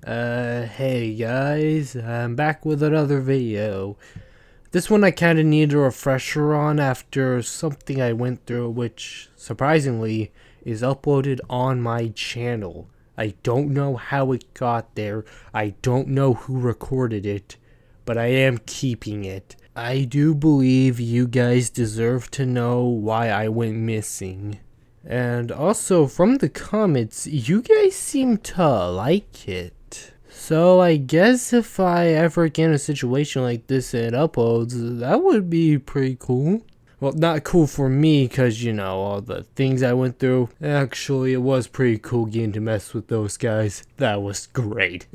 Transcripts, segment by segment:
Hey guys, I'm back with another video. This one I kinda need a refresher on after something I went through, which, surprisingly, is uploaded on my channel. I don't know how it got there, I don't know who recorded it, but I am keeping it. I do believe you guys deserve to know why I went missing. And also, from the comments, you guys seem to like it. So I guess if I ever get in a situation like this and it uploads, that would be pretty cool. Well, not cool for me, because, you know, all the things I went through. Actually, it was pretty cool getting to mess with those guys. That was great.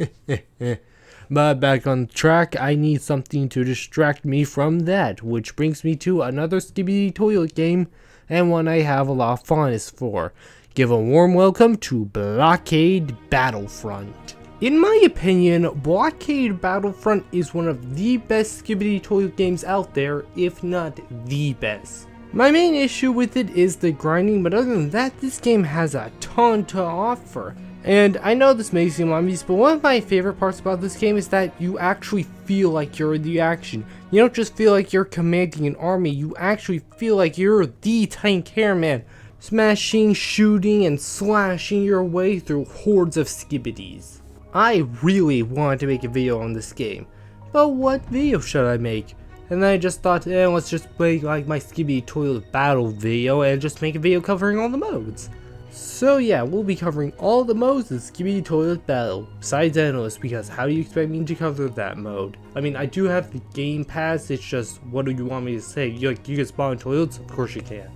But back on track, I need something to distract me from that, which brings me to another skibidi toilet game, and one I have a lot of fondness for. Give a warm welcome to Blockade Battlefront. In my opinion, Blockade Battlefront is one of the best skibidi toilet games out there, if not the best. My main issue with it is the grinding, but other than that, this game has a ton to offer. And I know this may seem obvious, but one of my favorite parts about this game is that you actually feel like you're in the action. You don't just feel like you're commanding an army, you actually feel like you're the tank airman, smashing, shooting, and slashing your way through hordes of skibidis. I really wanted to make a video on this game, but what video should I make? And then I just thought, let's just make like my skibidi toilet battle video and just make a video covering all the modes. So yeah, we'll be covering all the modes of skibidi toilet battle, besides endless, because how do you expect me to cover that mode? I mean, I do have the game pass, it's just, what do you want me to say? You can spawn toilets? Of course you can.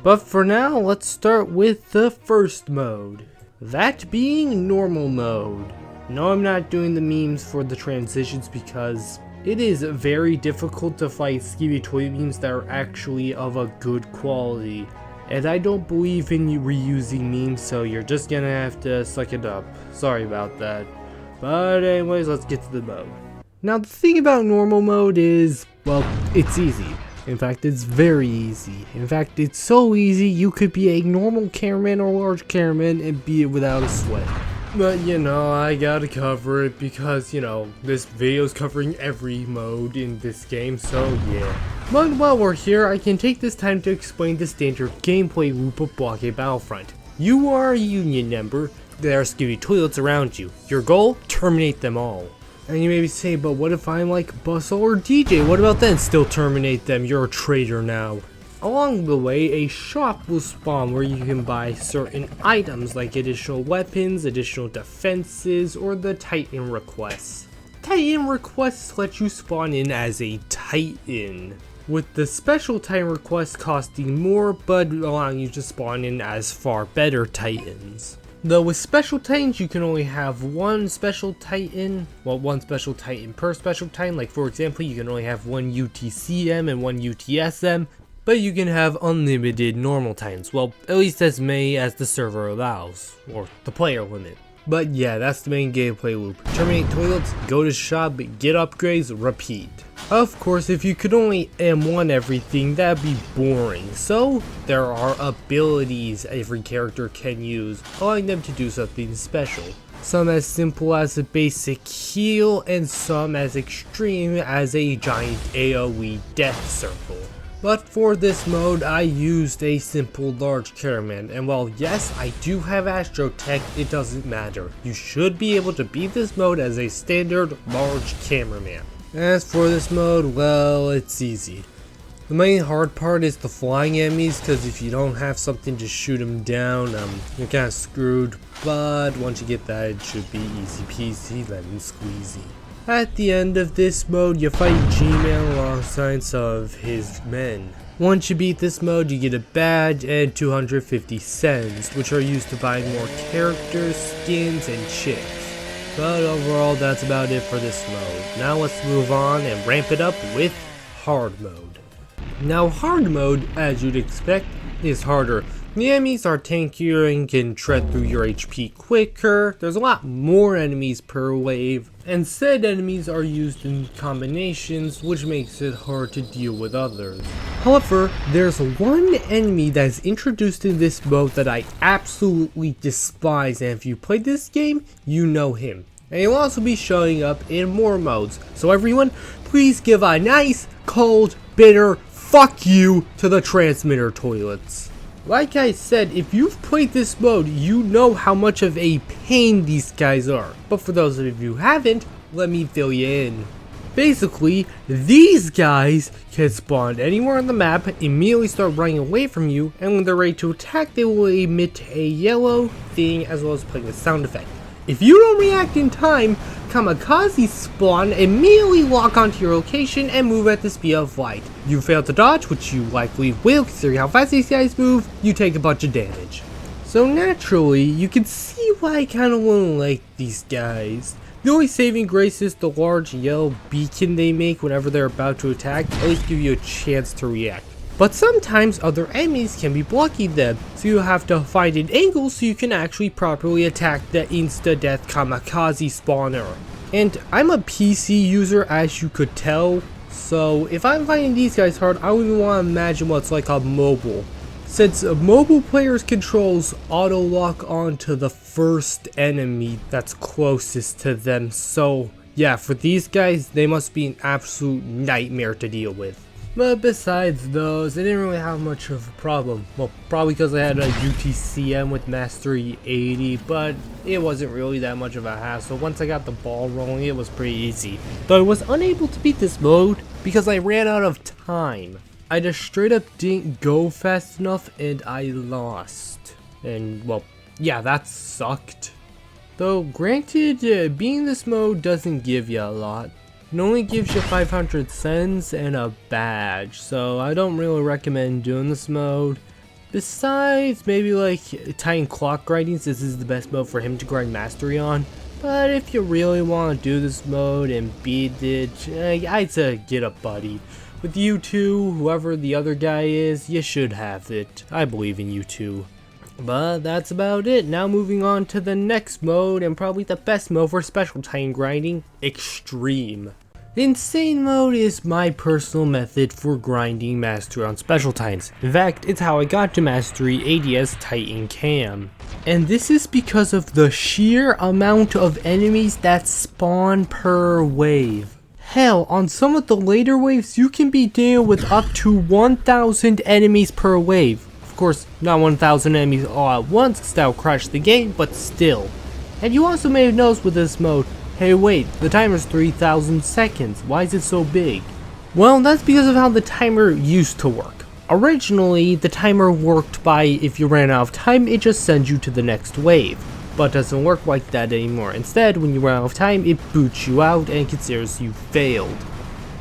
But for now, let's start with the first mode. That being normal mode. No, I'm not doing the memes for the transitions because it is very difficult to fight skibidi toilet memes that are actually of a good quality. And I don't believe in you reusing memes, so you're just gonna have to suck it up. Sorry about that. But anyways, let's get to the mode. Now the thing about normal mode is, well, it's easy. In fact, it's very easy. In fact, it's so easy you could be a normal cameraman or large cameraman and beat it without a sweat. But you know, I gotta cover it because, you know, this video's covering every mode in this game, so yeah. But while we're here, I can take this time to explain the standard gameplay loop of Blockade Battlefront. You are a union member, there are skibidi toilets around you. Your goal? Terminate them all. And you may say, but what if I'm like Bustle or DJ? What about then? Still terminate them, you're a traitor now. Along the way, a shop will spawn where you can buy certain items like additional weapons, additional defenses, or the Titan requests. Titan requests let you spawn in as a Titan, with the special Titan requests costing more but allowing you to spawn in as far better Titans. Though with special Titans you can only have one special Titan, well, one special Titan per special Titan. Like for example, you can only have one UTCM and one UTSM, but you can have unlimited normal Titans, well, at least as many as the server allows, or the player limit. But yeah, that's the main gameplay loop. Terminate toilets, go to shop, get upgrades, repeat. Of course, if you could only M1 everything, that'd be boring, so there are abilities every character can use, allowing them to do something special. Some as simple as a basic heal, and some as extreme as a giant AoE death circle. But for this mode, I used a simple large cameraman, and while yes, I do have Astro Tech, it doesn't matter. You should be able to beat this mode as a standard large cameraman. As for this mode, well, it's easy. The main hard part is the flying enemies, because if you don't have something to shoot them down, you're kind of screwed, but once you get that, it should be easy peasy lemon squeezy. At the end of this mode, you fight G-Man alongside some of his men. Once you beat this mode, you get a badge and 250 cents, which are used to buy more characters, skins, and chips. But overall, that's about it for this mode. Now let's move on and ramp it up with hard mode. Now hard mode, as you'd expect, is harder. The enemies are tankier and can tread through your HP quicker, there's a lot more enemies per wave, and said enemies are used in combinations, which makes it hard to deal with others. However, there's one enemy that is introduced in this mode that I absolutely despise, and if you played this game, you know him. and he'll also be showing up in more modes. So everyone, please give a nice, cold, bitter fuck you to the transmitter toilets. Like I said, if you've played this mode, you know how much of a pain these guys are. But for those of you who haven't, let me fill you in. Basically, these guys can spawn anywhere on the map, immediately start running away from you, and when they're ready to attack, they will emit a yellow thing as well as playing a sound effect. If you don't react in time, kamikaze spawn, immediately lock onto your location and move at the speed of light. You fail to dodge, which you likely will considering how fast these guys move, you take a bunch of damage. So naturally, you can see why I kinda won't like these guys. The only saving grace is the large yellow beacon they make whenever they're about to attack, at least give you a chance to react. But sometimes other enemies can be blocking them, so you have to find an angle so you can actually properly attack the insta-death kamikaze spawner. And I'm a PC user, as you could tell, so if I'm finding these guys hard, I don't even want to imagine what it's like on mobile. Since mobile players controls auto lock onto the first enemy that's closest to them, so yeah, for these guys, they must be an absolute nightmare to deal with. But besides those, I didn't really have much of a problem. Well, probably because I had a UTCM with Mastery 80, but it wasn't really that much of a hassle. Once I got the ball rolling, it was pretty easy. Though I was unable to beat this mode because I ran out of time. I just straight up didn't go fast enough and I lost. And well, yeah, that sucked. Though granted, being this mode doesn't give you a lot. It only gives you 500 cents and a badge, so I don't really recommend doing this mode. Besides, maybe like Titan Clock grinding, this is the best mode for him to grind mastery on. But if you really want to do this mode and beat it, I'd say get a buddy. With you two, whoever the other guy is, you should have it. I believe in you two. But that's about it. Now moving on to the next mode, and probably the best mode for special time grinding, Extreme. Insane mode is my personal method for grinding mastery on special times. In fact, it's how I got to mastery ADS Titan Cam. And this is because of the sheer amount of enemies that spawn per wave. Hell, on some of the later waves, you can be dealing with up to 1,000 enemies per wave. Of course, not 1,000 enemies all at once, because that will crash the game, but still. And you also may have noticed with this mode, hey wait, the timer's 3,000 seconds, why is it so big? Well, that's because of how the timer used to work. Originally, the timer worked by, if you ran out of time, it just sends you to the next wave. But it doesn't work like that anymore. Instead, when you run out of time, it boots you out and considers you failed.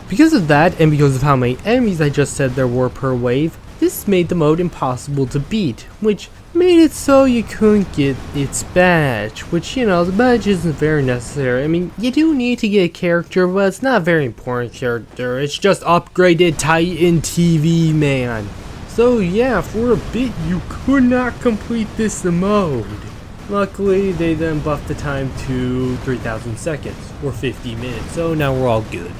Because of that, and because of how many enemies I just said there were per wave, this made the mode impossible to beat, which made it so you couldn't get its badge, which, you know, the badge isn't very necessary. I mean, you do need to get a character, but it's not a very important character, it's just upgraded Titan TV man. So yeah, for a bit you could not complete this mode. Luckily, they then buffed the time to 3,000 seconds, or 50 minutes, so now we're all good.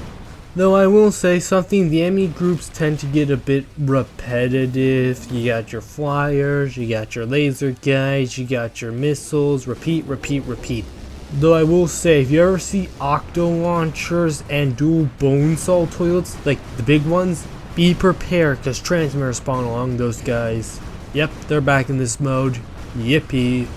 Though I will say something, the enemy groups tend to get a bit repetitive. You got your flyers, you got your laser guys, you got your missiles, repeat. Though I will say, if you ever see octo launchers and dual bone saw toilets, like the big ones, be prepared because transmitters spawn along those guys. Yep, they're back in this mode. Yippee.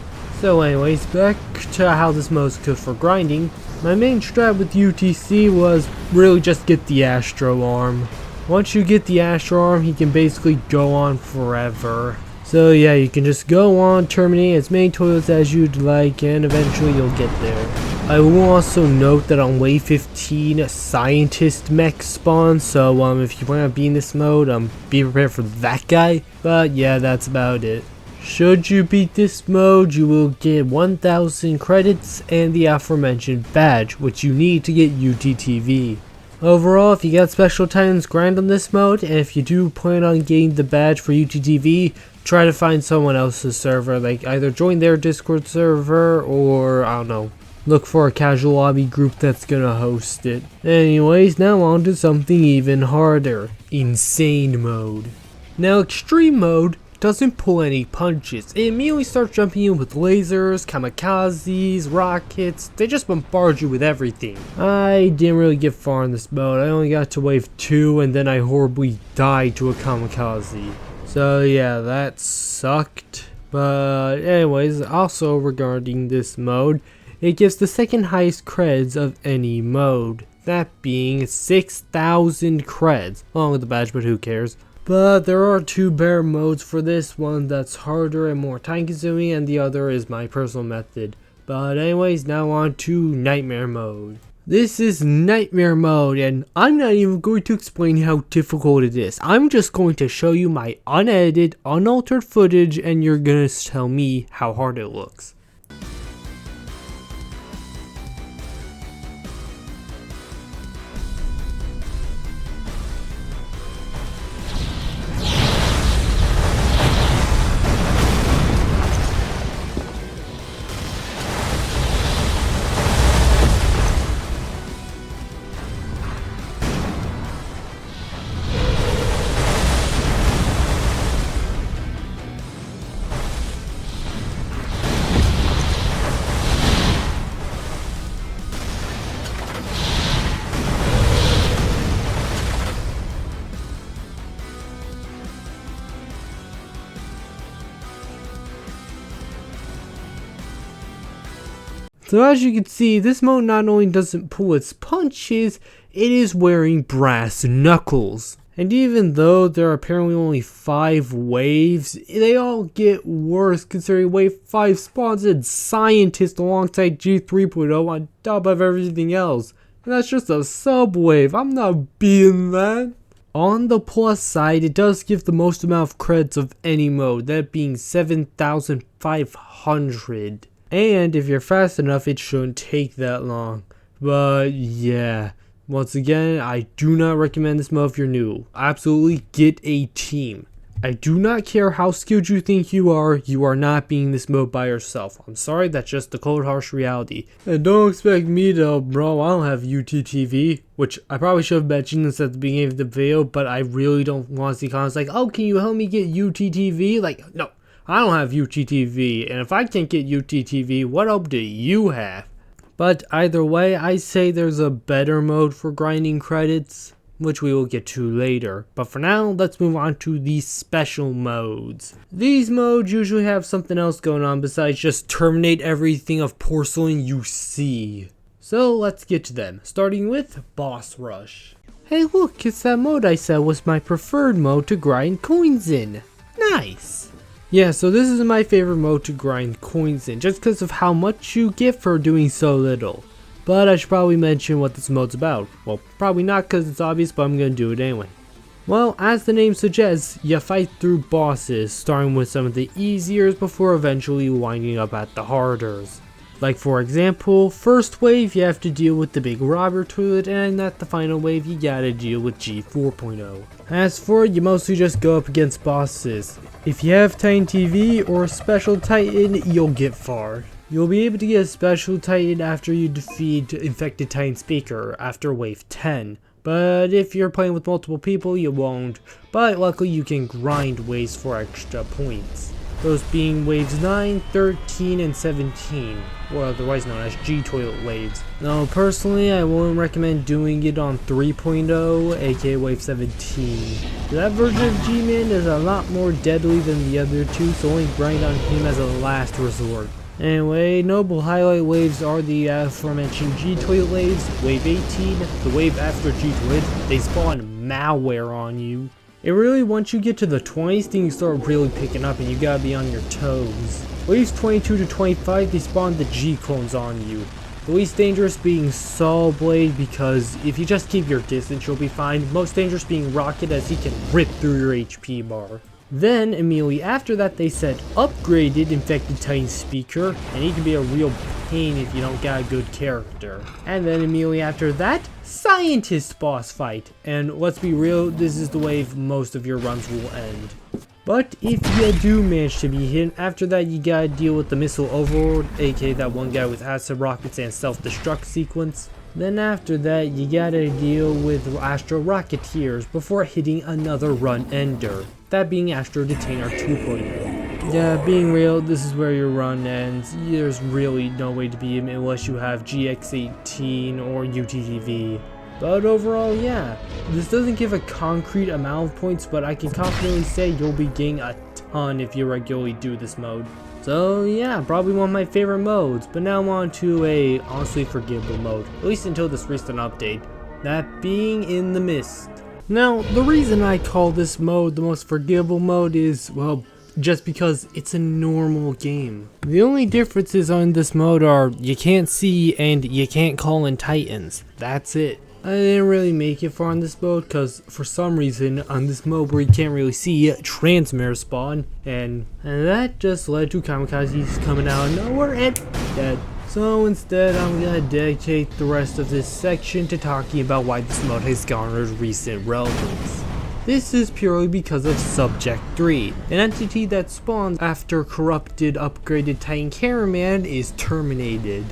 So anyways, back to how this mode is good for grinding. My main strat with UTC was really just get the Astro Arm. Once you get the Astro Arm, he can basically go on forever. So yeah, you can just go on, terminate as many toilets as you'd like, and eventually you'll get there. I will also note that on wave 15, Scientist mech spawns, so if you want to be in this mode, be prepared for that guy. But yeah, that's about it. Should you beat this mode, you will get 1,000 credits and the aforementioned badge, which you need to get UTTV. Overall, if you got Special Titans, grind on this mode, and if you do plan on getting the badge for UTTV, try to find someone else's server, like either join their Discord server or, I don't know, look for a casual lobby group that's gonna host it. Anyways, now on to something even harder, Insane mode. Now Extreme mode doesn't pull any punches. It immediately starts jumping in with lasers, kamikazes, rockets. They just bombard you with everything. I didn't really get far in this mode. I only got to wave 2 and then I horribly died to a kamikaze. So yeah, that sucked. But anyways, also regarding this mode, it gives the second highest creds of any mode. That being 6,000 creds, along with the badge, but who cares. But there are 2 better modes for this, one that's harder and more time consuming, and the other is my personal method. But anyways, now on to Nightmare mode. This is Nightmare mode, and I'm not even going to explain how difficult it is. I'm just going to show you my unedited, unaltered footage, and you're gonna tell me how hard it looks. So as you can see, this mode not only doesn't pull its punches, it is wearing brass knuckles. And even though there are apparently only 5 waves, they all get worse considering wave 5 spawns in Scientist alongside G3.0 on top of everything else. And that's just a sub wave, I'm not beating that. On the plus side, it does give the most amount of creds of any mode, that being 7,500. And if you're fast enough, it shouldn't take that long. But yeah, once again, I do not recommend this mode if you're new. Absolutely get a team. I do not care how skilled you think you are not beating this mode by yourself. I'm sorry, that's just the cold harsh reality. And don't expect me to, bro, I don't have UTTV. Which I probably should have mentioned this at the beginning of the video, but I really don't want to see comments like, oh, can you help me get UTTV? Like, no. I don't have UTTV, and if I can't get UTTV, what hope do you have? But either way, I say there's a better mode for grinding credits, which we will get to later. But for now, let's move on to the special modes. These modes usually have something else going on besides just terminate everything of porcelain you see. So let's get to them, starting with Boss Rush. Hey look, it's that mode I said was my preferred mode to grind coins in. Nice! Yeah, so this is my favorite mode to grind coins in, just because of how much you get for doing so little. But I should probably mention what this mode's about. Well, probably not because it's obvious, but I'm going to do it anyway. Well, as the name suggests, you fight through bosses, starting with some of the easier before eventually winding up at the harders. Like for example, first wave you have to deal with the big robber toilet, and at the final wave you gotta deal with G4.0. As for it, you mostly just go up against bosses. If you have Titan TV or Special Titan, you'll get far. You'll be able to get a Special Titan after you defeat Infected Titan Speaker after wave 10. But if you're playing with multiple people, you won't. But luckily you can grind waves for extra points. Those being waves 9, 13, and 17, or otherwise known as G-Toilet waves. Now personally, I wouldn't recommend doing it on 3.0, aka wave 17. That version of G-Man is a lot more deadly than the other two, so only grind on him as a last resort. Anyway, notable highlight waves are the aforementioned G-Toilet waves, wave 18, the wave after G-Toilet, they spawn malware on you. It really, once you get to the 20s, things start really picking up and you gotta be on your toes. Waves 22 to 25, they spawn the G-clones on you. The least dangerous being Saw Blade, because if you just keep your distance you'll be fine. Most dangerous being Rocket, as he can rip through your HP bar. Then, immediately after that, they said upgraded Infected Titan Speaker, and he can be a real pain if you don't got a good character. And then immediately after that, Scientist boss fight. And let's be real, this is the wave most of your runs will end. But if you do manage to be hit, after that you gotta deal with the Missile Overlord, aka that one guy with acid rockets and self-destruct sequence. Then after that you gotta deal with Astro Rocketeers before hitting another run ender. that being Astro Detainer 2.0. Yeah, being real, this is where your run ends. There's really no way to beat him unless you have GX18 or UTTV. But overall, yeah, this doesn't give a concrete amount of points, but I can confidently say you'll be getting a ton if you regularly do this mode. So yeah, probably one of my favorite modes, but now I'm on to a honestly forgivable mode, at least until this recent update, that being In the Mist. Now, the reason I call this mode the most forgivable mode is, well, just because it's a normal game. The only differences on this mode are you can't see and you can't call in Titans. That's it. I didn't really make it far on this mode because for some reason on this mode where you can't really see, transmitters spawn, and that just led to kamikazes coming out of nowhere and dead. So instead I'm gonna dedicate the rest of this section to talking about why this mode has garnered recent relevance. This is purely because of Subject 3, an entity that spawns after corrupted upgraded Titan Cameraman is terminated.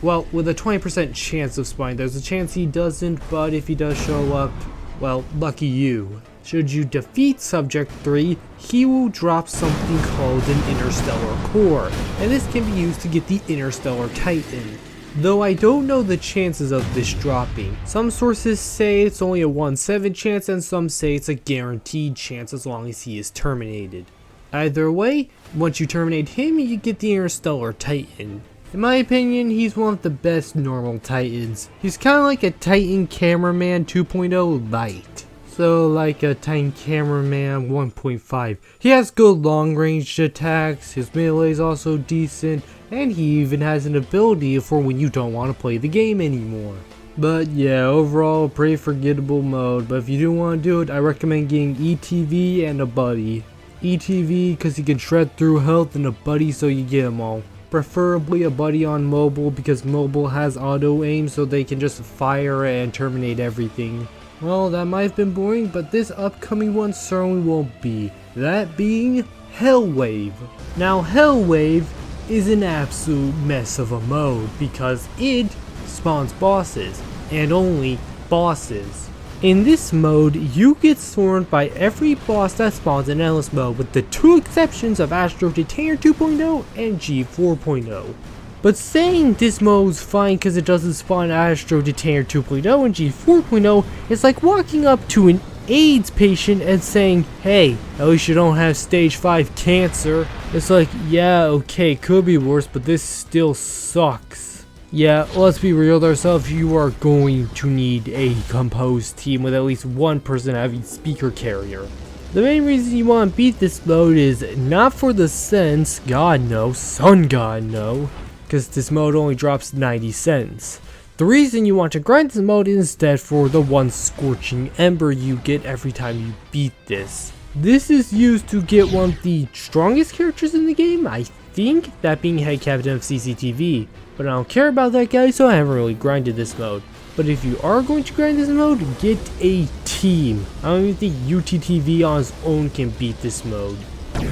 Well, with a 20% chance of spawning, there's a chance he doesn't, but if he does show up, well, lucky you. Should you defeat Subject 3, he will drop something called an Interstellar Core, and this can be used to get the Interstellar Titan. Though I don't know the chances of this dropping. Some sources say it's only a 1/7 chance, and some say it's a guaranteed chance as long as he is terminated. Either way, once you terminate him, you get the Interstellar Titan. In my opinion, he's one of the best normal Titans. He's kind of like a Titan Cameraman 2.0 light. So like a Titan Cameraman 1.5. He has good long range attacks, his melee is also decent, and he even has an ability for when you don't want to play the game anymore. But yeah, overall pretty forgettable mode, but if you do want to do it, I recommend getting ETV and a buddy. ETV because he can shred through health, and a buddy so you get them all. Preferably a buddy on mobile because mobile has auto aim so they can just fire and terminate everything. Well, that might have been boring, but this upcoming one certainly won't be. That being Hellwave. Now Hellwave is an absolute mess of a mode because it spawns bosses and only bosses. In this mode, you get swarmed by every boss that spawns in Endless mode with the two exceptions of Astro Detainer 2.0 and G 4.0. But saying this mode's fine because it doesn't spawn Astro Detainer 2.0 and G 4.0 is like walking up to an AIDS patient and saying, hey, at least you don't have stage 5 cancer. It's like, yeah, okay, could be worse, but this still sucks. Yeah, let's be real with ourselves, you are going to need a composed team with at least one person having speaker carrier. The main reason you want to beat this mode is not for the cents, god no, sun god no, because this mode only drops 90 cents. The reason you want to grind this mode is instead for the one scorching ember you get every time you beat this. This is used to get one of the strongest characters in the game, I think, that being head captain of CCTV. But I don't care about that guy, so I haven't really grinded this mode. But if you are going to grind this mode, get a team. I don't even think UTTV on its own can beat this mode.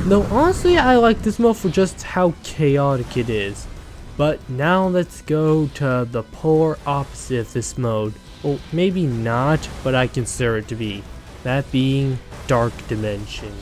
Though honestly, I like this mode for just how chaotic it is. But now let's go to the polar opposite of this mode. Well, maybe not, but I consider it to be. That being Dark Dimension.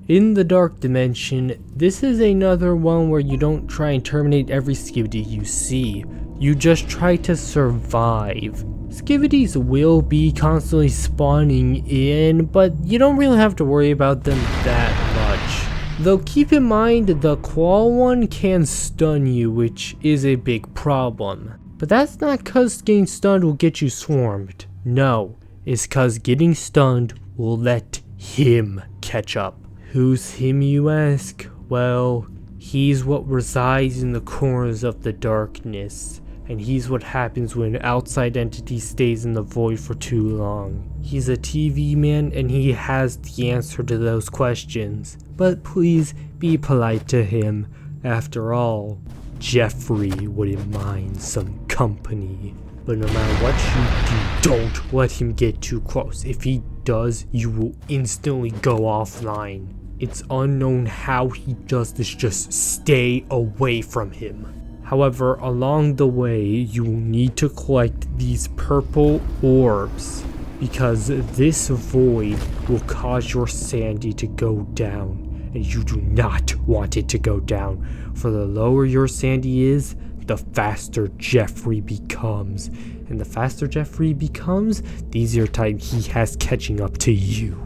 In the Dark Dimension, this is another one where you don't try and terminate every skibidi you see. You just try to survive. Skibidis will be constantly spawning in, but you don't really have to worry about them that much. Though keep in mind, the claw one can stun you, which is a big problem. But that's not cause getting stunned will get you swarmed. No, it's cause getting stunned will let him catch up. Who's him, you ask? Well, he's what resides in the corners of the darkness, and he's what happens when an outside entity stays in the void for too long. He's a TV man, and he has the answer to those questions. But please be polite to him. After all, Jeffrey wouldn't mind some company. But no matter what you do, don't let him get too close. If he does, you will instantly go offline. It's unknown how he does this, just stay away from him. However, along the way, you will need to collect these purple orbs. because this void will cause your sanity to go down. And you do not want it to go down, for the lower your sanity is, the faster Jeffrey becomes. And the faster Jeffrey becomes, the easier time he has catching up to you.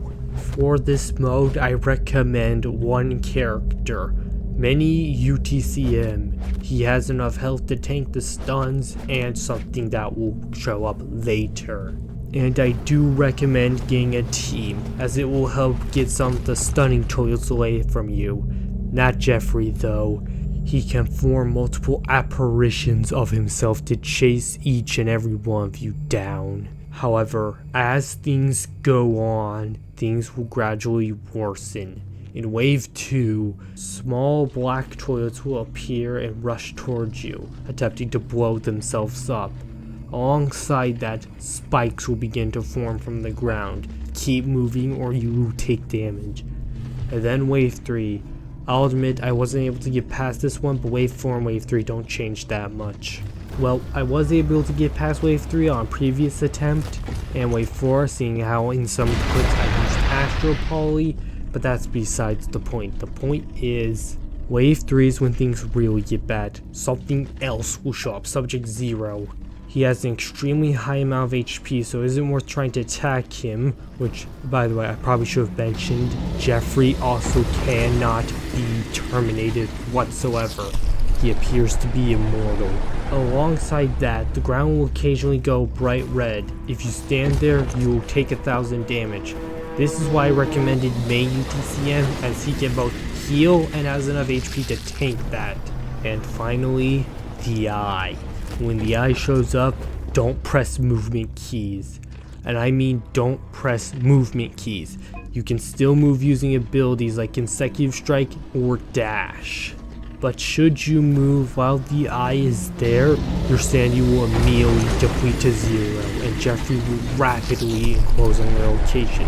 For this mode, I recommend one character, Mini UTCM. He has enough health to tank the stuns and something that will show up later. And I do recommend getting a team, as it will help get some of the stunning toilets away from you. Not Jeffrey though. He can form multiple apparitions of himself to chase each and every one of you down. However, as things go on, things will gradually worsen. In Wave 2, small black toilets will appear and rush towards you, attempting to blow themselves up. Alongside that, spikes will begin to form from the ground. Keep moving or you will take damage. And then Wave 3. I'll admit I wasn't able to get past this one, but Wave 4 and Wave 3 don't change that much. Well, I was able to get past Wave 3 on previous attempt, and Wave 4, seeing how in some clips I used Astro Poly, but that's besides the point. The point is, Wave 3 is when things really get bad. Something else will show up, Subject 0. He has an extremely high amount of HP, so it isn't worth trying to attack him, which, by the way, I probably should have mentioned. Jeffrey also cannot be terminated whatsoever. He appears to be immortal. Alongside that, the ground will occasionally go bright red. If you stand there, you will take 1,000 damage. This is why I recommended main UTCM, as he can both heal and has enough HP to tank that. And finally, the eye. When the eye shows up, don't press movement keys. And I mean don't press movement keys. You can still move using abilities like consecutive strike or dash. But should you move while the eye is there, your sanity will immediately deplete to 0, and Jeffrey will rapidly enclose on your location.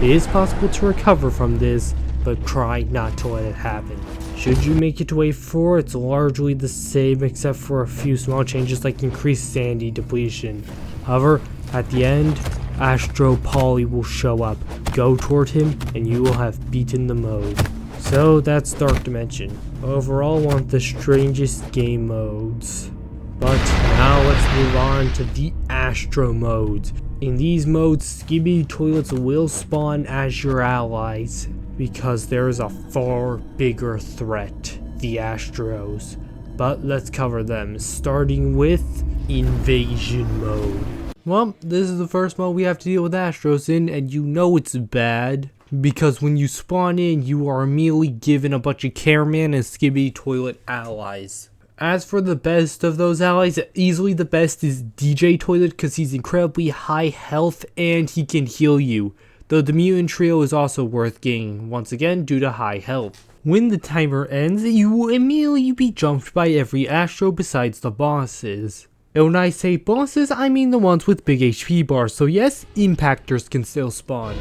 It is possible to recover from this, but try not to let it happen. Should you make it to Wave 4, it's largely the same except for a few small changes like increased sanity depletion. However, at the end, Astro Poly will show up. Go toward him and you will have beaten the mode. So that's Dark Dimension. Overall, one of the strangest game modes. But now let's move on to the Astro modes. In these modes, skibidi toilets will spawn as your allies, because there is a far bigger threat, the Astros. But let's cover them, starting with Invasion mode. Well, this is the first mode we have to deal with Astros in, and you know it's bad, because when you spawn in, you are immediately given a bunch of Careman and skibidi toilet allies. As for the best of those allies, easily the best is DJ Toilet, because he's incredibly high health and he can heal you. Though the mutant trio is also worth getting, once again due to high health. When the timer ends, you will immediately be jumped by every Astro besides the bosses. And when I say bosses, I mean the ones with big HP bars, so yes, impactors can still spawn.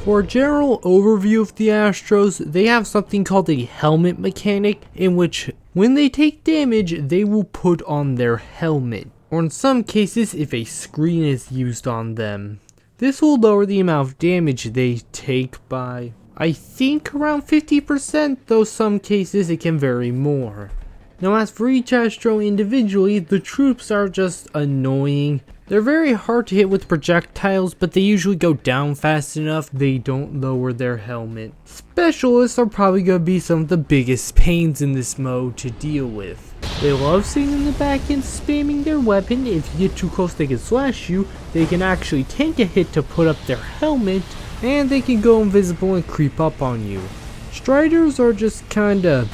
For a general overview of the Astros, they have something called a helmet mechanic, in which when they take damage, they will put on their helmet, or in some cases if a screen is used on them. This will lower the amount of damage they take by, I think, around 50%, though some cases it can vary more. Now as for each Astro individually, the troops are just annoying. They're very hard to hit with projectiles, but they usually go down fast enough they don't lower their helmet. Specialists are probably going to be some of the biggest pains in this mode to deal with. They love sitting in the back and spamming their weapon. If you get too close they can slash you, they can actually take a hit to put up their helmet, and they can go invisible and creep up on you. Striders are just kinda,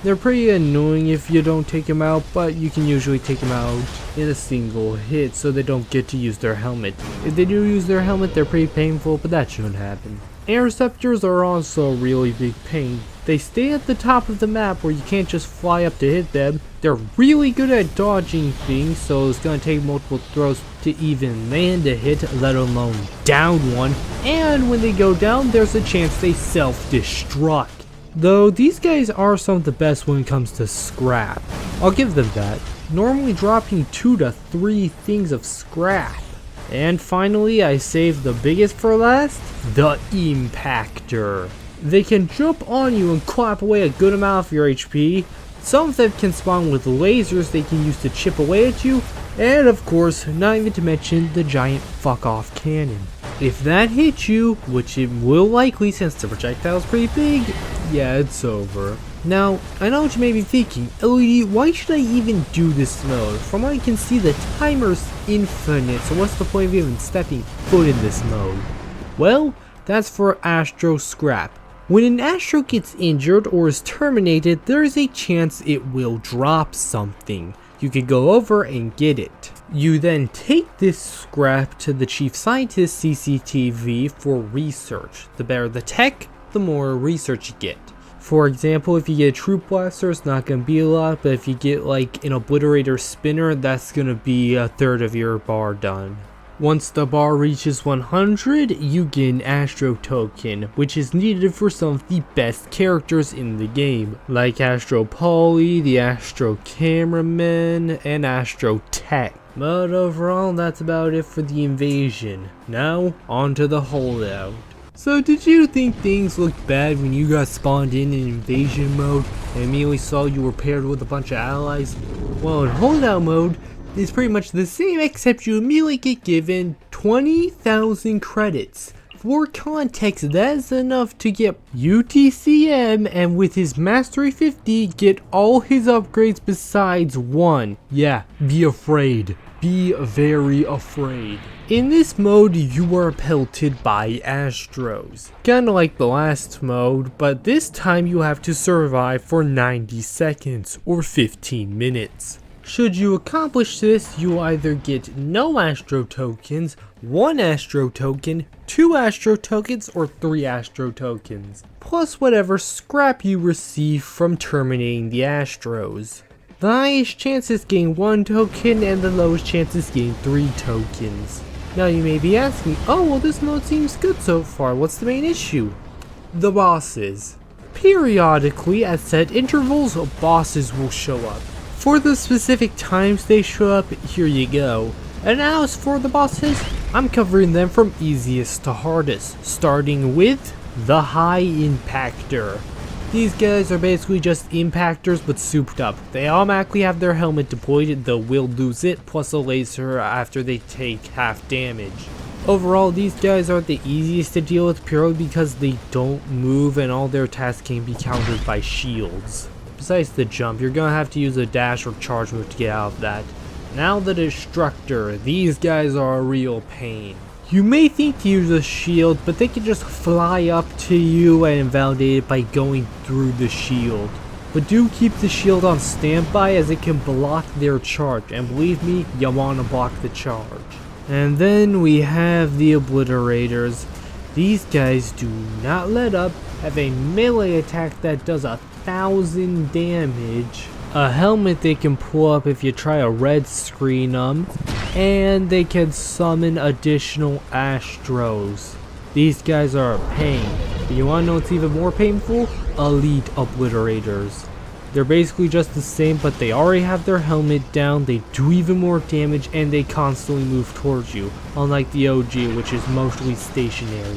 they're pretty annoying if you don't take them out, but you can usually take them out in a single hit so they don't get to use their helmet. If they do use their helmet, they're pretty painful, but that shouldn't happen. Interceptors are also a really big pain. They stay at the top of the map where you can't just fly up to hit them. They're really good at dodging things, so it's going to take multiple throws to even land a hit, let alone down one. And when they go down, there's a chance they self-destruct. Though these guys are some of the best when it comes to scrap. I'll give them that. Normally dropping 2 to 3 things of scrap And finally, I saved the biggest for last, the Impactor. They can jump on you and clap away a good amount of your HP. Some of them can spawn with lasers they can use to chip away at you, and of course, not even to mention the giant fuck off cannon. If that hits you, which it will likely since the projectile's pretty big, yeah, it's over. Now, I know what you may be thinking, LED, why should I even do this mode? From what I can see, the timer's infinite, so what's the point of even stepping foot in this mode? Well, that's for Astro Scrap. When an Astro gets injured or is terminated, there is a chance it will drop something. You could go over and get it. You then take this scrap to the Chief Scientist's CCTV for research. The better the tech, the more research you get. For example, if you get a Troop Blaster, it's not going to be a lot, but if you get like an Obliterator Spinner, that's going to be a third of your bar done. Once the bar reaches 100, you get an Astro Token, which is needed for some of the best characters in the game, like Astro Poly, the Astro Cameraman, and Astro Tech. But overall, that's about it for the invasion. Now, on to the holdout. So did you think things looked bad when you got spawned in invasion mode and immediately saw you were paired with a bunch of allies? Well, in holdout mode, it's pretty much the same, except you immediately get given 20,000 credits. For context, that is enough to get UTCM, and with his Mastery 50, get all his upgrades besides one. Yeah, be afraid. Be very afraid. In this mode, you are pelted by Astros. Kinda like the last mode, but this time you have to survive for 90 seconds, or 15 minutes. Should you accomplish this, you either get no Astro Tokens, 1 Astro Token, 2 Astro Tokens, or 3 Astro Tokens, plus whatever scrap you receive from terminating the Astros. The highest chance is getting 1 token, and the lowest chance is getting 3 tokens. Now you may be asking, oh well, this mode seems good so far, what's the main issue? The bosses. Periodically, at set intervals, bosses will show up. For the specific times they show up, here you go. And as for the bosses, I'm covering them from easiest to hardest, starting with the High Impactor. These guys are basically just impactors but souped up. They automatically have their helmet deployed, though will lose it, plus a laser after they take half damage. Overall, these guys aren't the easiest to deal with purely because they don't move and all their attacks can be countered by shields. Besides the jump, you're gonna have to use a dash or charge move to get out of that. Now the Destructor, these guys are a real pain. You may think to use a shield, but they can just fly up to you and invalidate it by going through the shield. But do keep the shield on standby as it can block their charge, and believe me, you wanna block the charge. And then we have the Obliterators. These guys do not let up, have a melee attack that does 1,000 damage, a helmet they can pull up if you try to red screen them, and they can summon additional Astros. These guys are a pain, but you wanna know what's even more painful? Elite Obliterators. They're basically just the same, but they already have their helmet down, they do even more damage, and they constantly move towards you, unlike the OG, which is mostly stationary.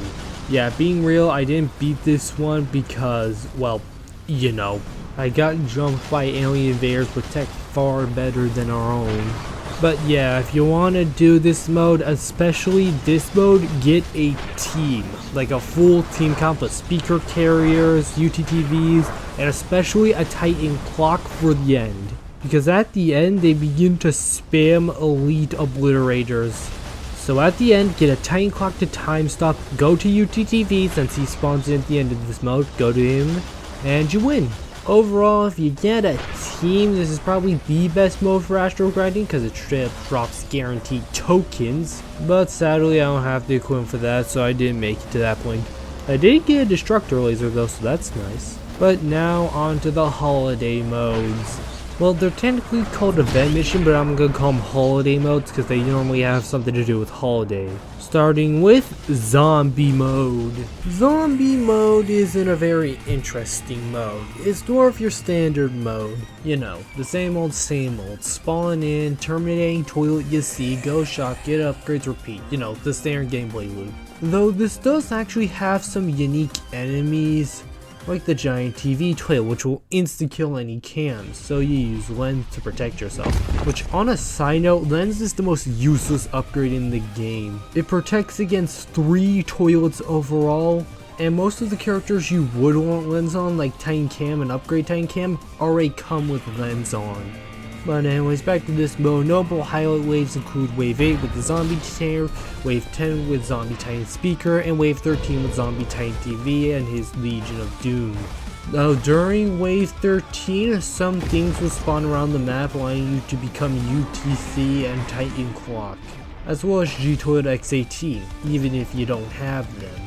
Yeah, being real, I didn't beat this one because, well, you know, I got jumped by alien invaders with tech far better than our own. But yeah, if you want to do this mode, especially this mode, get a team. Like a full team comp of speaker carriers, UTTVs, and especially a Titan clock for the end. Because at the end, they begin to spam elite obliterators. So at the end, get a Titan clock to time stop, go to UTTV since he spawns in at the end of this mode, go to him, and you win. Overall, if you get a team, this is probably the best mode for Astro grinding because it straight up drops guaranteed tokens. But sadly, I don't have the equipment for that, so I didn't make it to that point. I did get a Destructor laser though, so that's nice. But now on to the holiday modes. Well, they're technically called event mission, but I'm gonna call them holiday modes because they normally have something to do with holiday. Starting with zombie mode. Zombie mode isn't a very interesting mode. It's more of your standard mode. You know, the same old, spawn in, terminating toilet you see, go shop, get upgrades, repeat. You know, the standard gameplay loop. Though this does actually have some unique enemies, like the giant TV toilet, which will insta-kill any cams, so you use lens to protect yourself. Which, on a side note, lens is the most useless upgrade in the game. It protects against 3 toilets overall, and most of the characters you would want lens on, like Titan Cam and Upgrade Titan Cam, already come with lens on. But anyways, back to this mode. Notable highlight waves include Wave 8 with the Zombie Tamer, Wave 10 with Zombie Titan Speaker, and Wave 13 with Zombie Titan TV and his Legion of Doom. Now, during Wave 13, some things will spawn around the map, allowing you to become UTC and Titan Clock, as well as G-Toilet X18, even if you don't have them.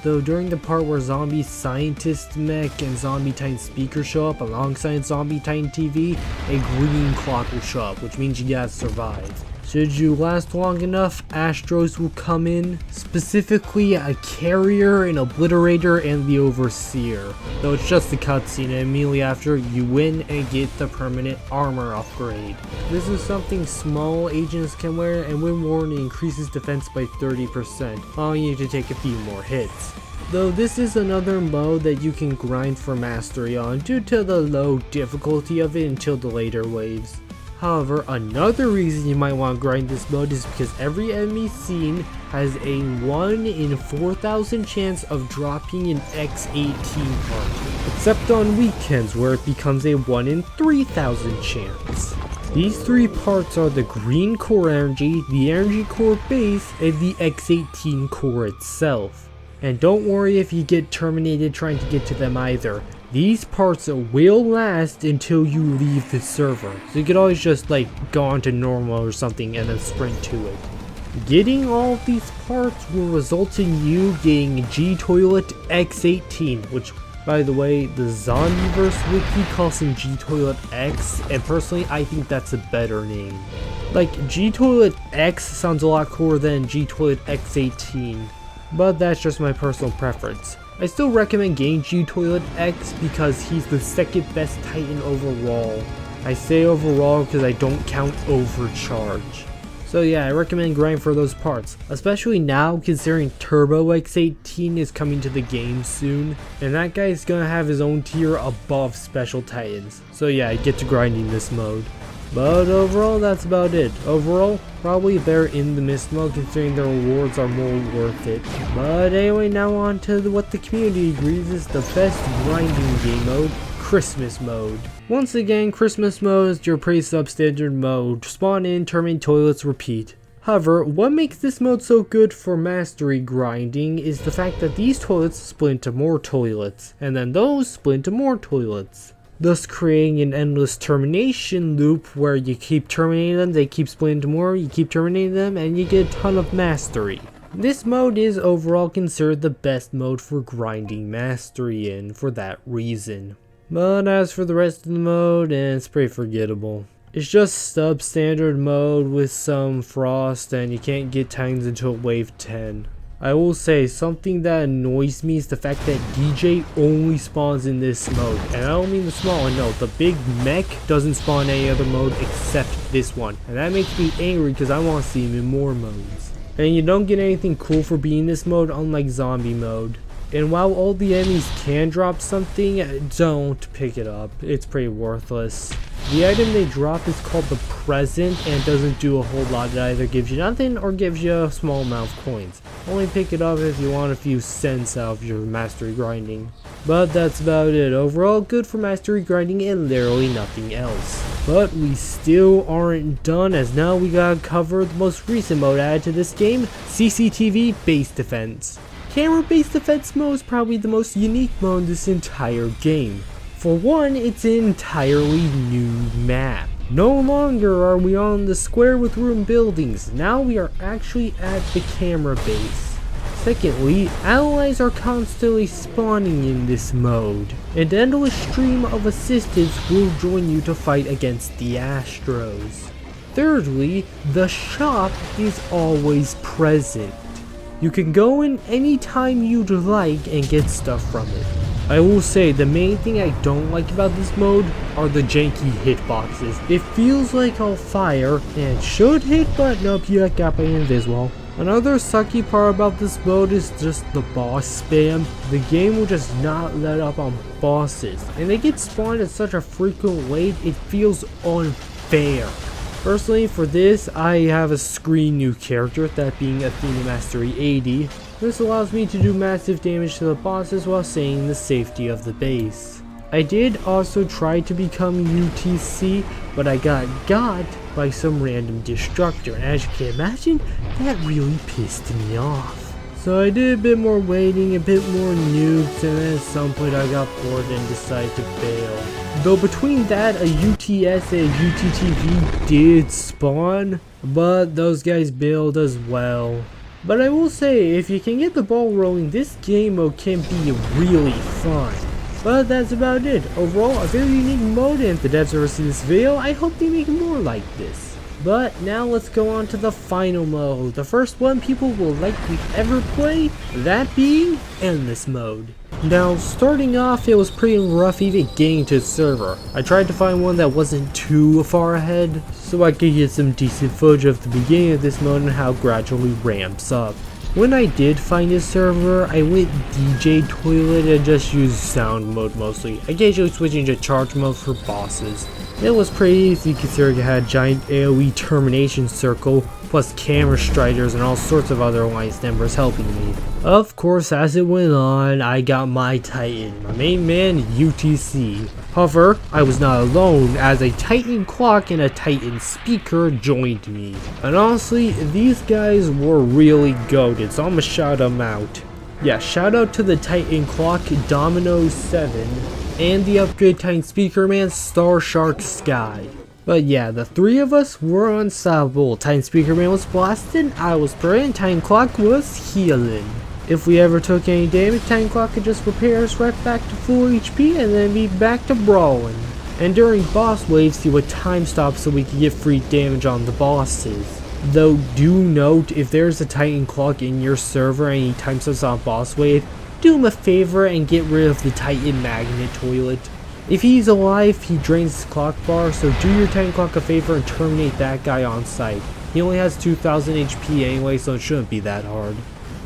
Though during the part where Zombie Scientist Mech and Zombie Titan Speaker show up alongside Zombie Titan TV, a green clock will show up, which means you gotta survive. Should you last long enough, Astros will come in, specifically a Carrier, an Obliterator, and the Overseer. Though it's just a cutscene, and immediately after, you win and get the permanent armor upgrade. This is something small agents can wear, and when worn it increases defense by 30%, allowing you to take a few more hits. Though this is another mode that you can grind for mastery on due to the low difficulty of it until the later waves. However, another reason you might want to grind this mode is because every enemy seen has a 1 in 4,000 chance of dropping an X18 part, except on weekends where it becomes a 1 in 3,000 chance. These 3 parts are the green core energy, the energy core base, and the X18 core itself. And don't worry if you get terminated trying to get to them either. These parts will last until you leave the server, so you could always just like go on to normal or something and then sprint to it. Getting all of these parts will result in you getting G-Toilet X18, which, by the way, the Zombieverse wiki calls him G-Toilet X, and personally I think that's a better name. Like, G-Toilet X sounds a lot cooler than G-Toilet X18, but that's just my personal preference. I still recommend getting G-Toilet X because he's the second best Titan overall. I say overall because I don't count overcharge. So yeah, I recommend grinding for those parts, especially now considering Turbo X18 is coming to the game soon, and that guy is gonna have his own tier above Special Titans. So yeah, I get to grinding this mode. But overall, that's about it. Overall, probably better in the mist mode considering the rewards are more worth it. But anyway, now on to what the community agrees is the best grinding game mode, Christmas mode. Once again, Christmas mode is your pretty substandard mode. Spawn in, terminate toilets, repeat. However, what makes this mode so good for mastery grinding is the fact that these toilets split into more toilets, and then those split into more toilets, thus creating an endless termination loop where you keep terminating them, they keep splitting into more, you keep terminating them, and you get a ton of mastery. This mode is overall considered the best mode for grinding mastery in for that reason. But as for the rest of the mode, it's pretty forgettable. It's just substandard mode with some frost, and you can't get titans until wave 10. I will say, something that annoys me is the fact that DJ only spawns in this mode. And I don't mean the small one, no. The big mech doesn't spawn in any other mode except this one. And that makes me angry because I want to see him in more modes. And you don't get anything cool for being in this mode, unlike zombie mode. And while all the enemies can drop something, don't pick it up. It's pretty worthless. The item they drop is called the Present and doesn't do a whole lot. It either gives you nothing or gives you a small amount of coins. Only pick it up if you want a few cents out of your mastery grinding. But that's about it. Overall, good for mastery grinding and literally nothing else. But we still aren't done, as now we gotta cover the most recent mode added to this game, CCTV Base Defense. Camera-based defense mode is probably the most unique mode in this entire game. For one, it's an entirely new map. No longer are we on the square with room buildings, now we are actually at the camera base. Secondly, allies are constantly spawning in this mode. An endless stream of assistance will join you to fight against the Astros. Thirdly, the shop is always present. You can go in anytime you'd like and get stuff from it. I will say the main thing I don't like about this mode are the janky hitboxes. It feels like I'll fire and should hit, but nope, you got my invisible. Another sucky part about this mode is just the boss spam. The game will just not let up on bosses, and they get spawned at such a frequent rate it feels unfair. Personally, for this, I have a screen new character, that being Athena Mastery 80. This allows me to do massive damage to the bosses while staying in the safety of the base. I did also try to become UTC, but I got by some random destructor, and as you can imagine, that really pissed me off. So I did a bit more waiting, a bit more nukes, and then at some point I got bored and decided to bail. Though between that, a UTS and a UTTV did spawn, but those guys bailed as well. But I will say, if you can get the ball rolling, this game mode can be really fun. But that's about it. Overall, a very unique mode, and if the devs ever see this video, I hope they make more like this. But now let's go on to the final mode, the first one people will likely ever play, that being Endless Mode. Now, starting off, it was pretty rough even getting to the server. I tried to find one that wasn't too far ahead, so I could get some decent footage of the beginning of this mode and how it gradually ramps up. When I did find a server, I went DJ Toilet and just used sound mode mostly, occasionally switching to charge mode for bosses. It was pretty easy considering it had a giant AoE termination circle, plus camera striders and all sorts of other alliance members helping me. Of course, as it went on, I got my Titan, my main man UTC. However, I was not alone, as a Titan clock and a Titan speaker joined me. And honestly, these guys were really goated, so I'm gonna shout them out. Yeah, shout out to the Titan clock Domino 7 and the upgrade Titan speaker man Star Shark Sky. But yeah, the three of us were unstoppable. Titan speaker man was blasting, I was praying, Titan clock was healing. If we ever took any damage, Titan clock could just repair us right back to full HP and then be back to brawling. And during boss waves, he would time stop so we could get free damage on the bosses. Though do note, if there's a Titan clock in your server and he time stops on boss wave, do him a favor and get rid of the Titan magnet toilet. If he's alive, he drains his clock bar, so do your Titan clock a favor and terminate that guy on sight. He only has 2000 HP anyway, so it shouldn't be that hard.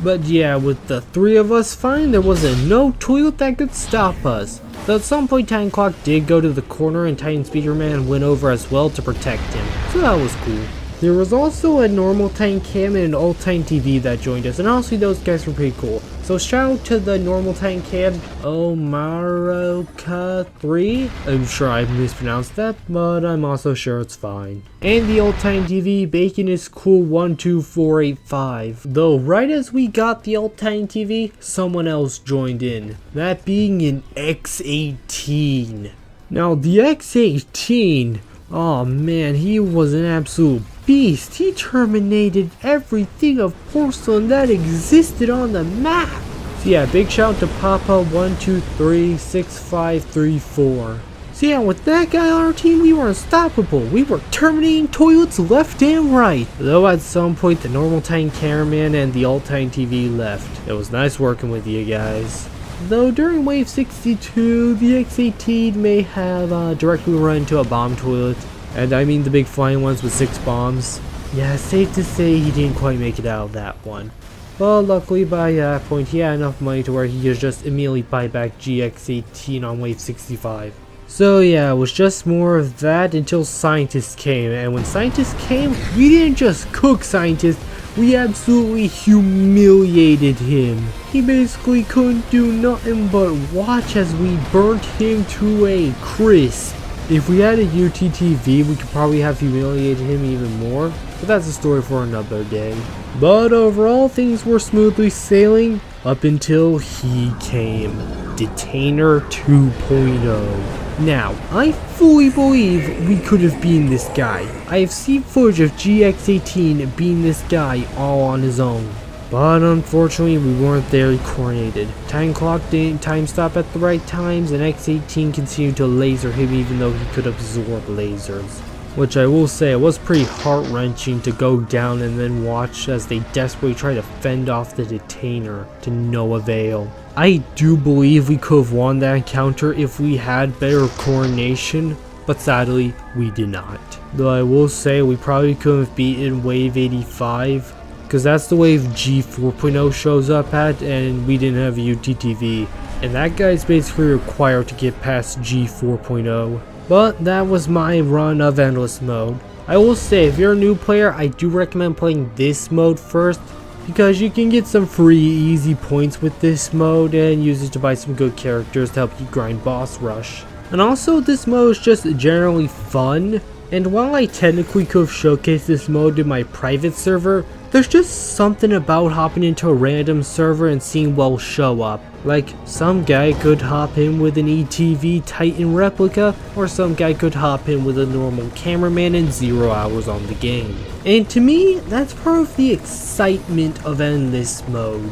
But yeah, with the three of us fine, there wasn't no toilet that could stop us. Though at some point Titan clock did go to the corner and Titan speaker man went over as well to protect him, so that was cool. There was also a normal Titan cam and an old Titan TV that joined us, and honestly those guys were pretty cool. So shout out to the normal Titan cam, Omaroka3. I'm sure I mispronounced that, but I'm also sure it's fine. And the old Titan TV, Bacon is cool 12485. Though right as we got the old Titan TV, someone else joined in. That being an X18. Now the X18, oh man, he was an absolute beast. He terminated everything of porcelain that existed on the map. So yeah, big shout out to Papa 1236534. So yeah, with that guy on our team, we were unstoppable. We were terminating toilets left and right. Though at some point the normal Titan cameraman and the old Titan TV left. It was nice working with you guys. Though during wave 62, the X18 may have directly run into a bomb toilet. And I mean the big flying ones with 6 bombs. Yeah, safe to say he didn't quite make it out of that one. But luckily by that point he had enough money to where he could just immediately buy back GX18 on wave 65. So yeah, it was just more of that until Scientist came. And when Scientist came, we didn't just cook Scientist, we absolutely humiliated him. He basically couldn't do nothing but watch as we burnt him to a crisp. If we had a UTTV, we could probably have humiliated him even more, but that's a story for another day. But overall, things were smoothly sailing up until he came. Detainer 2.0. Now, I fully believe we could have beaten this guy. I have seen footage of GX18 beating this guy all on his own. But unfortunately, we weren't very coordinated. Time clock didn't time stop at the right times, and X-18 continued to laser him even though he could absorb lasers. Which I will say, it was pretty heart-wrenching to go down and then watch as they desperately try to fend off the detainer to no avail. I do believe we could have won that encounter if we had better coordination, but sadly, we did not. Though I will say, we probably could have beaten Wave 85, because that's the wave G 4.0 shows up at, and we didn't have UTTV. And that guy's basically required to get past G 4.0. But that was my run of Endless Mode. I will say, if you're a new player, I do recommend playing this mode first, because you can get some free easy points with this mode and use it to buy some good characters to help you grind boss rush. And also, this mode is just generally fun, and while I technically could have showcased this mode in my private server, there's just something about hopping into a random server and seeing wells show up. Like, some guy could hop in with an ETV Titan replica, or some guy could hop in with a normal cameraman in 0 hours on the game. And to me, that's part of the excitement of Endless Mode.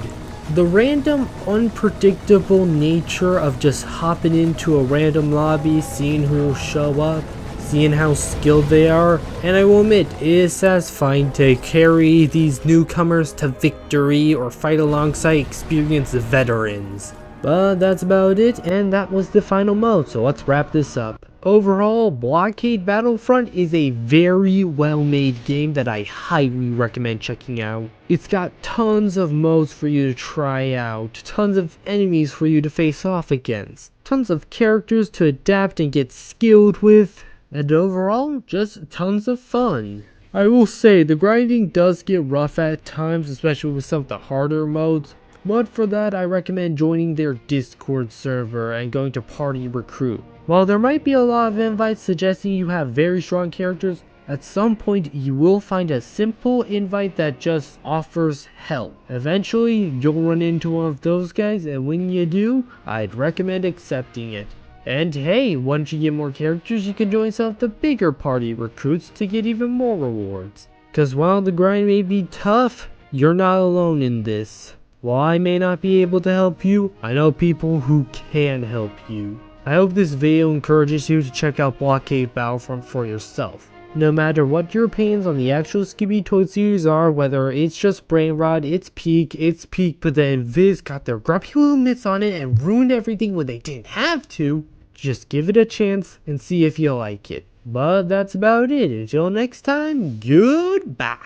The random, unpredictable nature of just hopping into a random lobby, seeing who will show up, seeing how skilled they are, and I will admit, it is satisfying to carry these newcomers to victory or fight alongside experienced veterans. But that's about it, and that was the final mode, so let's wrap this up. Overall, Blockade Battlefront is a very well made game that I highly recommend checking out. It's got tons of modes for you to try out, tons of enemies for you to face off against, tons of characters to adapt and get skilled with, and overall, just tons of fun. I will say, the grinding does get rough at times, especially with some of the harder modes, but for that I recommend joining their Discord server and going to Party Recruit. While there might be a lot of invites suggesting you have very strong characters, at some point you will find a simple invite that just offers help. Eventually, you'll run into one of those guys, and when you do, I'd recommend accepting it. And hey, once you get more characters, you can join some of the bigger party recruits to get even more rewards. Cause while the grind may be tough, you're not alone in this. While I may not be able to help you, I know people who can help you. I hope this video encourages you to check out Blockade Battlefront for yourself. No matter what your opinions on the actual Skibidi Toy series are, whether it's just Brainrot, it's peak, but then Viz got their grumpy little mitts on it and ruined everything when they didn't have to, just give it a chance and see if you like it. But that's about it. Until next time, goodbye.